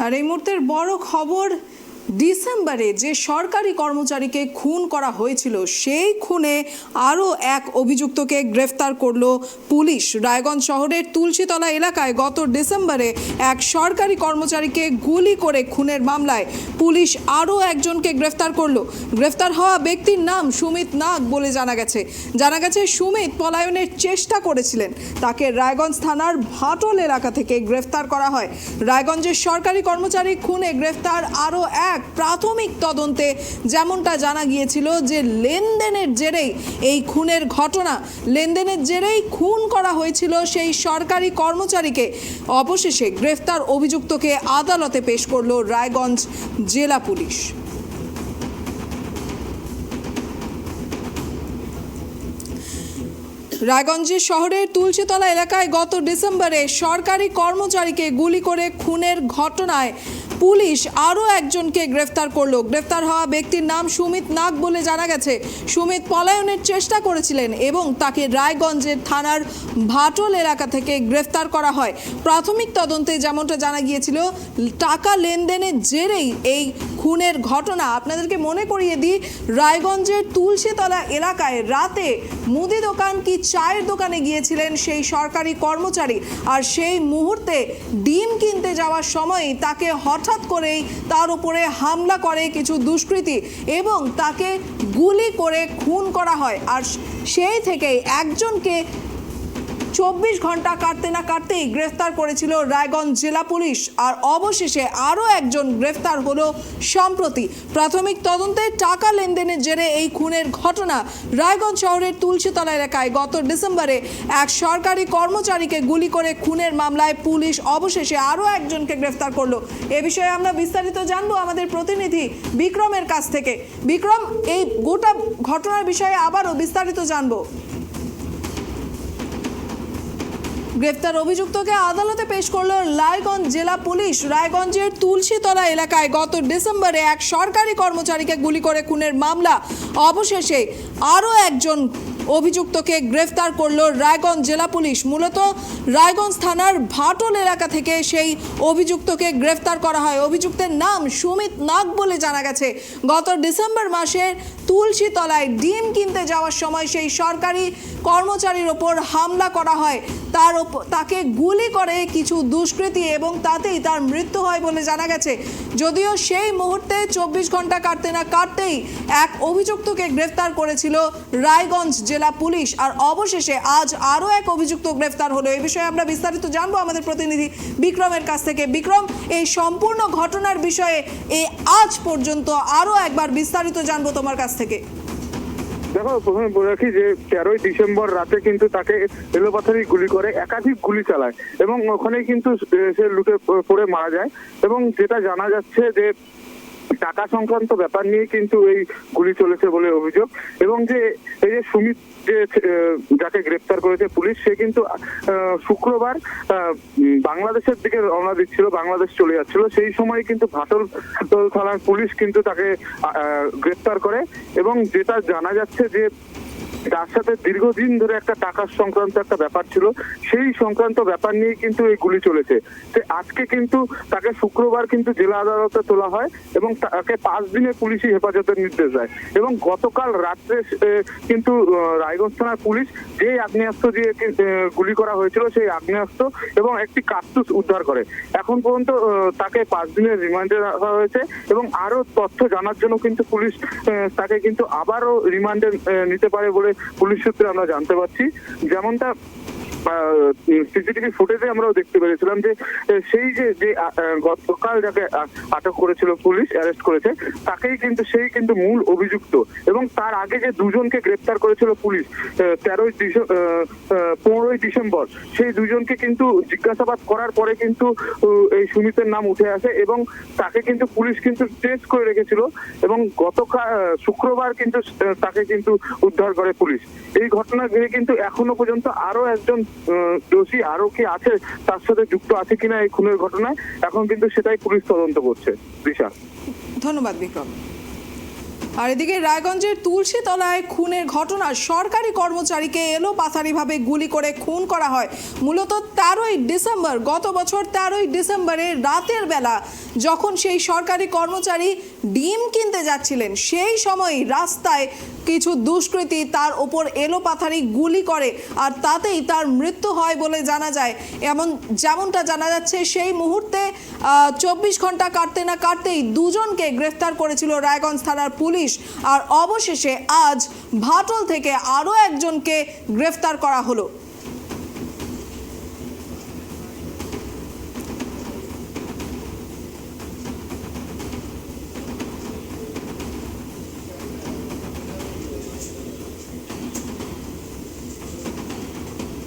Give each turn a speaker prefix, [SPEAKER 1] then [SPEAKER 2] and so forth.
[SPEAKER 1] আর এই মুহূর্তের বড় খবর, ডিসেম্বরে যে সরকারি কর্মচারীকে খুন করা হয়েছিল সেই খুনে আরও এক অভিযুক্তকে গ্রেফতার করল পুলিশ। রায়গঞ্জ শহরের তুলসীতলা এলাকায় গত ডিসেম্বরে এক সরকারি কর্মচারীকে গুলি করে খুনের মামলায় পুলিশ আরও একজনকে গ্রেফতার করল। গ্রেফতার হওয়া ব্যক্তির নাম সুমিত নাগ বলে জানা গেছে সুমিত পলায়নের চেষ্টা করেছিলেন। তাকে রায়গঞ্জ থানার ভাটল এলাকা থেকে গ্রেফতার করা হয়। রায়গঞ্জের সরকারি কর্মচারী খুনে গ্রেফতার আরও এক। প্রাথমিক তদন্তে যেমনটা জানা গিয়েছিল যে লেনদেনের জেরেই এই খুনের ঘটনা, লেনদেনের জেরেই খুন করা হয়েছিল সেই সরকারি কর্মচারীকে। অবশেষে গ্রেফতার অভিযুক্তকে আদালতে পেশ করল রায়গঞ্জ জেলা পুলিশ। রায়গঞ্জের শহরের তুলসীতলা এলাকায় গত ডিসেম্বরে সরকারি কর্মচারীকে গুলি করে খুনের ঘটনায় পুলিশ আরও একজনকে গ্রেফতার করলো। গ্রেফতার হওয়া ব্যক্তির নাম সুমিত নাগ বলে জানা গেছে। সুমিত পলায়নের চেষ্টা করেছিলেন এবং তাকে রায়গঞ্জের থানার ভাটল এলাকা থেকে গ্রেফতার করা হয়। প্রাথমিক তদন্তে যেমনটা জানা গিয়েছিল টাকা লেনদেনের জেরেই এই খুনের ঘটনা। আপনাদেরকে মনে করিয়ে দিই, রায়গঞ্জের তুলসীতলা এলাকায় রাতে মুদি দোকান কি চায়ের দোকানে গিয়েছিলেন সেই সরকারি কর্মচারী, আর সেই মুহূর্তে ডিম কিনতে যাওয়ার সময় তাকে হঠাৎ করেই তার উপরে হামলা করে কিছু দুষ্কৃতী এবং তাকে গুলি করে খুন করা হয়। আর সেই থেকেই একজনকে 24 ঘন্টা কাটতে না কাটতেই গ্রেফতার করেছিল রায়গঞ্জ জেলা পুলিশ। আর অবশেষে আরও একজন গ্রেফতার হলো সম্প্রতি। প্রাথমিক তদন্তে টাকা লেনদেনের জেরে এই খুনের ঘটনা। রায়গঞ্জ শহরের তুলসীতলা এলাকায় গত ডিসেম্বরে এক সরকারি কর্মচারীকে গুলি করে খুনের মামলায় পুলিশ অবশেষে আরও একজনকে গ্রেফতার করলো। এ বিষয়ে আমরা বিস্তারিত জানবো আমাদের প্রতিনিধি বিক্রমের কাছ থেকে। বিক্রম, এই গোটা ঘটনার বিষয়ে আবারও বিস্তারিত জানবো। গ্রেফতার অভিযুক্তকে আদালতে পেশ করলো রায়গঞ্জ জেলা পুলিশ। রায়গঞ্জের তুলসীতলা এলাকায় গত ডিসেম্বরে এক সরকারি কর্মচারীকে গুলি করে খুনের মামলা। অবশেষে আরও একজন অভিযুক্তকে গ্রেফতার করলো রায়গঞ্জ জেলা পুলিশ। মূলত রায়গঞ্জ থানার ভাটল এলাকা থেকে সেই অভিযুক্তকে গ্রেফতার করা হয়। অভিযুক্তের নাম সুমিত নাগ বলে জানা গেছে। গত ডিসেম্বর মাসের তুলসীতলায় ডিম কিনতে যাওয়ার সময় সেই সরকারি কর্মচারীর ওপর হামলা করা হয়। তাকে গুলি করে কিছু দুষ্কৃতী এবং তাতেই তার মৃত্যু হয় বলে জানা গেছে। যদিও সেই মুহূর্তে 24 ঘন্টা কাটতে না কাটতেই এক অভিযুক্তকে গ্রেফতার করেছিল রায়গঞ্জ জেলা পুলিশ। আর অবশেষে আজ আরও এক অভিযুক্ত গ্রেফতার হলো। এই বিষয়ে আমরা বিস্তারিত জানবো আমাদের প্রতিনিধি বিক্রমের কাছ থেকে। বিক্রম, এই সম্পূর্ণ ঘটনার বিষয়ে এই আজ পর্যন্ত আরও একবার বিস্তারিত জানবো তোমার কাছ থেকে।
[SPEAKER 2] দেখো, প্রথমে বলে রাখি যে 13ই ডিসেম্বর রাতে কিন্তু তাকে এলোপাথারি গুলি করে একাধিক গুলি চালায় এবং ওখানেই কিন্তু সে লুটে পড়ে মারা যায়। এবং যেটা জানা যাচ্ছে যে টাকা সংক্রান্ত ব্যাপার নিয়ে কিন্তু এই গুলি চলেছে বলে অভিযোগ। এবং যে এই যে সুমিত যাকে গ্রেপ্তার করেছে পুলিশ, সে কিন্তু শুক্রবার বাংলাদেশের দিকে রওনা দিচ্ছিল, বাংলাদেশ চলে যাচ্ছিল। সেই সময় কিন্তু ভাটল থানার পুলিশ কিন্তু তাকে গ্রেপ্তার করে এবং যেটা জানা যাচ্ছে যে তার সাথে দীর্ঘদিন ধরে একটা টাকার সংক্রান্ত একটা ব্যাপার ছিল, সেই সংক্রান্ত ব্যাপার নিয়ে কিন্তু এই গুলি চলেছে। আজকে কিন্তু তাকে শুক্রবার কিন্তু জেলা আদালতে তোলা হয় এবং তাকে 5 দিনের পুলিশি হেফাজতের নির্দেশ দেয়। এবং গতকাল রাত্রে কিন্তু রায়গঞ্জ থানার পুলিশ যে আগ্নেয়াস্ত্র দিয়ে গুলি করা হয়েছিল সেই আগ্নেয়াস্ত্র এবং একটি কার্তুজ উদ্ধার করে। এখন পর্যন্ত তাকে 5 দিনের রিমান্ডে রাখা হয়েছে এবং আরো তথ্য জানার জন্য কিন্তু পুলিশ তাকে কিন্তু আবারও রিমান্ডে নিতে পারে বলে পুলিশ সূত্রে আমরা জানতে পারছি। যেমনটা সিসিটিভি ফুটেজে আমরাও দেখতে পেরেছিলাম যে সেই যে গতকাল যাকে আটক করেছিল পুলিশ, অ্যারেস্ট করেছে, তাকেই কিন্তু সেই কিন্তু মূল অভিযুক্ত। এবং তার আগে যে দুজনকে গ্রেপ্তার করেছিল পুলিশ 15ই ডিসেম্বর, সেই দুজনকে কিন্তু জিজ্ঞাসাবাদ করার পরে কিন্তু এই সুমিতের নাম উঠে আসে এবং তাকে কিন্তু পুলিশ কিন্তু টেস্ট করে রেখেছিল এবং গতকাল শুক্রবার কিন্তু তাকে কিন্তু উদ্ধার করে পুলিশ। এই ঘটনা ঘিরে কিন্তু এখনো পর্যন্ত আরো একজন দোষী আরো কি আছে, তার সাথে যুক্ত আছে কিনা এই খুনের ঘটনায়, এখন কিন্তু সেটাই পুলিশ তদন্ত করছে। দিশা,
[SPEAKER 1] ধন্যবাদ বিক্রম। আর এদিকে রায়গঞ্জের তুলসীতলায় খুনের ঘটনা, সরকারি কর্মচারীকে এলোপাথারিভাবে গুলি করে খুন করা হয়। মূলত 13ই ডিসেম্বর, গত বছর 13ই ডিসেম্বরে রাতের বেলা যখন সেই সরকারি কর্মচারী ডিম কিনতে যাচ্ছিলেন, সেই সময়ই রাস্তায় কিছু দুষ্কৃতী তার ওপর এলোপাথারি গুলি করে আর তাতেই তার মৃত্যু হয় বলে জানা যায়। যেমনটা জানা যাচ্ছে, সেই মুহূর্তে 24 ঘন্টা কাটতে না কাটতেই দুজনকে গ্রেফতার করেছিল রায়গঞ্জ থানার পুলিশ। আর অবশেষে আজ ভাটল থেকে আরও একজনকে গ্রেফতার করা হলো।